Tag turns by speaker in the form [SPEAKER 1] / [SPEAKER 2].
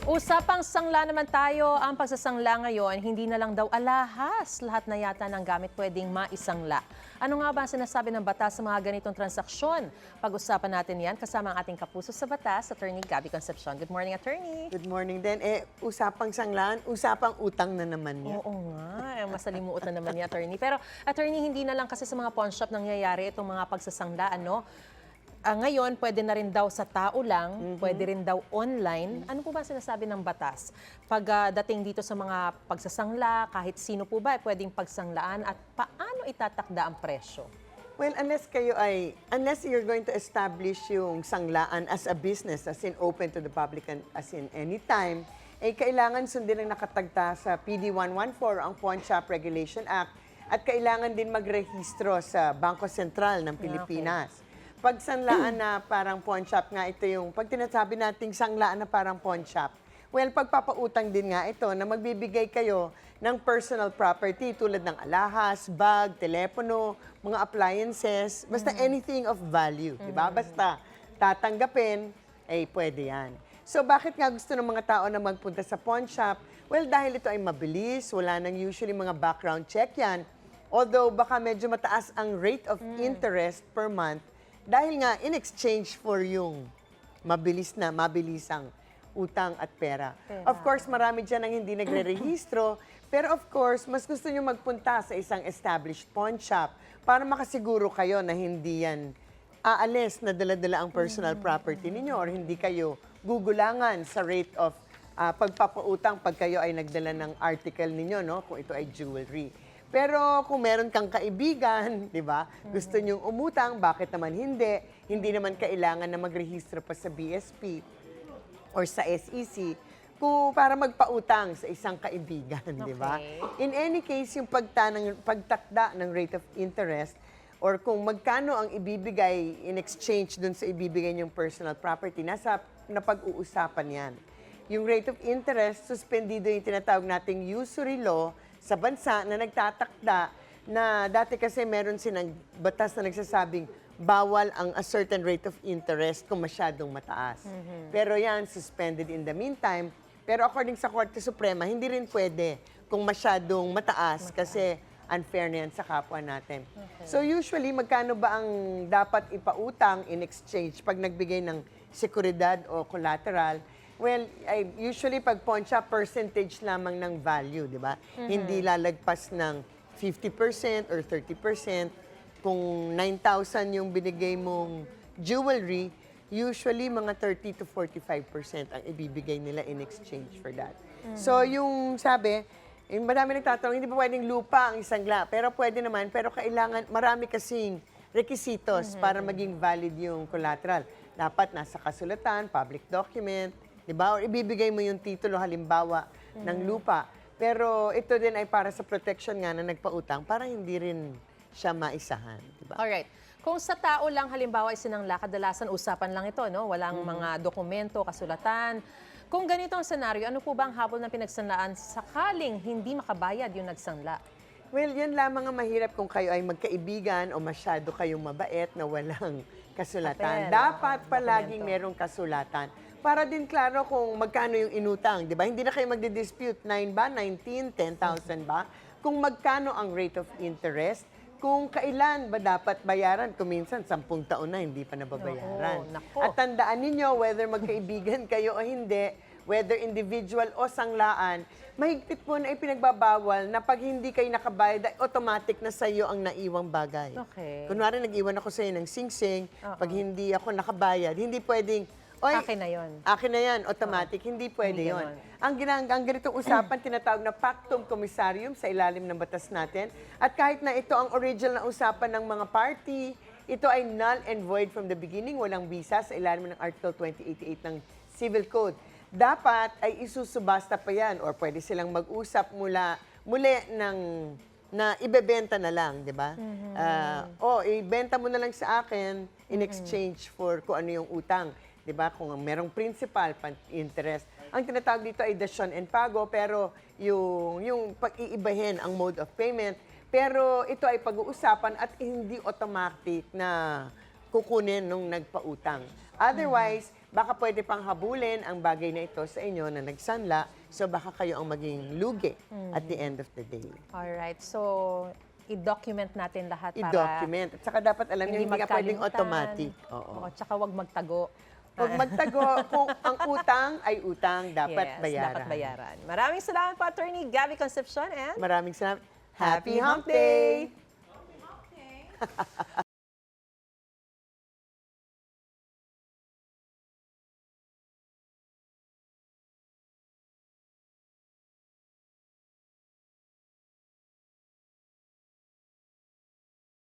[SPEAKER 1] Usapang sangla naman tayo. Ang pagsasangla ngayon, hindi na lang daw alahas. Lahat na yata ng gamit pwedeng maisangla. Ano nga ba ang sinasabi ng batas sa mga ganitong transaksyon? Pag-usapan natin yan kasama ang ating kapuso sa batas, Attorney Gabby Concepcion. Good morning, Attorney.
[SPEAKER 2] Good morning din. Usapang sanglaan, usapang utang na naman niya.
[SPEAKER 1] Oo nga, masalimuot na naman ni Attorney. Pero Attorney, hindi na lang kasi sa mga pawn shop nangyayari itong mga pagsasangla, ano? Ngayon, pwede na rin daw sa tao lang, pwede rin daw online. Ano po ba sinasabi ng batas? Pag dating dito sa mga pagsasangla, kahit sino po ba pwedeng pagsanglaan at paano itatakda ang presyo?
[SPEAKER 2] Well, unless you're going to establish yung sanglaan as a business, as in open to the public and as in any time, kailangan sundin ang nakatagda sa PD 114, ang Pawn Shop Regulation Act, at kailangan din magrehistro sa Bangko Sentral ng Pilipinas. Pag sanlaan na parang pawn shop nga, ito yung, pag tinasabi nating sanglaan na parang pawn shop, well, pagpapautang din nga ito na magbibigay kayo ng personal property tulad ng alahas, bag, telepono, mga appliances, basta anything of value, di ba? Basta tatanggapin, pwede yan. So, bakit nga gusto ng mga tao na magpunta sa pawn shop? Well, dahil ito ay mabilis, wala nang usually mga background check yan. Although, baka medyo mataas ang rate of interest per month, dahil nga, in exchange for yung mabilisang utang at pera. Of course, marami dyan ang hindi nagre-rehistro, pero of course, mas gusto nyo magpunta sa isang established pawn shop para makasiguro kayo na hindi yan aalis na dala-dala ang personal property ninyo or hindi kayo gugulangan sa rate of pagpapautang pag kayo ay nagdala ng article ninyo, no? Kung ito ay jewelry. Pero kung meron kang kaibigan, di ba, gusto nyong umutang, bakit naman hindi? Hindi naman kailangan na magrehistro pa sa BSP or sa SEC para magpautang sa isang kaibigan, di ba? In any case, yung pagtakda ng rate of interest or kung magkano ang ibibigay in exchange dun sa ibibigay niyong personal property, nasa napag-uusapan yan. Yung rate of interest, suspendido yung tinatawag nating usury law sa bansa na nagtatakda na dati kasi meron silang batas na nagsasabing bawal ang a certain rate of interest kung masyadong mataas. Pero yan, suspended in the meantime. Pero according sa Korte Suprema, hindi rin pwede kung masyadong mataas kasi unfair na yan sa kapwa natin. So usually, magkano ba ang dapat ipautang in exchange pag nagbigay ng seguridad o collateral? Well, usually pag pawn shop, percentage lamang ng value, di ba? Hindi lalagpas ng 50% or 30%. Kung 9,000 yung binigay mong jewelry, usually mga 30 to 45% ang ibibigay nila in exchange for that. So yung sabi, yung marami nagtatanong, hindi ba pwedeng lupa ang isangla? Pero pwede naman, pero kailangan, marami kasing requisitos para maging valid yung collateral. Dapat nasa kasulatan, public document, diba? Or ibibigay mo yung titulo halimbawa ng lupa. Pero ito din ay para sa protection nga na nagpautang para hindi rin siya maisahan. Diba?
[SPEAKER 1] Alright. Kung sa tao lang halimbawa ay sinangla, kadalasan usapan lang ito, no? Walang mga dokumento, kasulatan. Kung ganito ang senaryo, ano po ba ang habol ng pinagsanlaan sakaling hindi makabayad yung nagsangla?
[SPEAKER 2] Well, yan lamang ang mahirap kung kayo ay magkaibigan o masyado kayong mabait na walang kasulatan. Dapat palaging merong kasulatan. Para din klaro kung magkano yung inutang, di ba? Hindi na kayo magdi-dispute, 9 ba, 19, 10,000 ba? Kung magkano ang rate of interest, kung kailan ba dapat bayaran, kung minsan 10 taon na hindi pa nababayaran. At tandaan ninyo, whether magkaibigan kayo o hindi, whether individual o sanglaan, mahigpit po na ipinagbabawal na pag hindi kayo nakabayad, automatic na sa iyo ang naiwang bagay. Kunwari, nag-iwan ako sa iyo ng sing-sing, pag hindi ako nakabayad, hindi pwedeng,
[SPEAKER 1] akin na yon.
[SPEAKER 2] Akin na yan, automatic. Hindi pwede yon. Ang ganitong usapan, tinatawag na pactum commissarium sa ilalim ng batas natin. At kahit na ito ang original na usapan ng mga party, ito ay null and void from the beginning. Walang bisa sa ilalim ng Article 2088 ng Civil Code. Dapat ay isusubasta pa yan or pwede silang mag-usap muli na ibebenta na lang, di ba? Ibenta mo na lang sa akin in exchange for kung ano yung utang. Diba? Kung merong principal, interest. Ang tinatawag dito ay dasyon and pago, pero yung pag-iibahin ang mode of payment. Pero ito ay pag-uusapan at hindi automatic na kukunin nung nagpautang. Otherwise, baka pwede pang habulin ang bagay na ito sa inyo na nagsanla, so baka kayo ang maging lugi at the end of the day.
[SPEAKER 1] Alright, so i-document natin lahat para
[SPEAKER 2] I-document. At saka dapat alam nyo, hindi ka pwedeng
[SPEAKER 1] magkalimutan.
[SPEAKER 2] automatic.
[SPEAKER 1] Oo, tsaka wag magtago.
[SPEAKER 2] Huwag magtago. Kung ang utang ay utang, dapat
[SPEAKER 1] Yes,
[SPEAKER 2] bayaran.
[SPEAKER 1] dapat bayaran. Maraming salamat po, Attorney Gabby Concepcion, and
[SPEAKER 2] Maraming salamat. Happy Hump Day!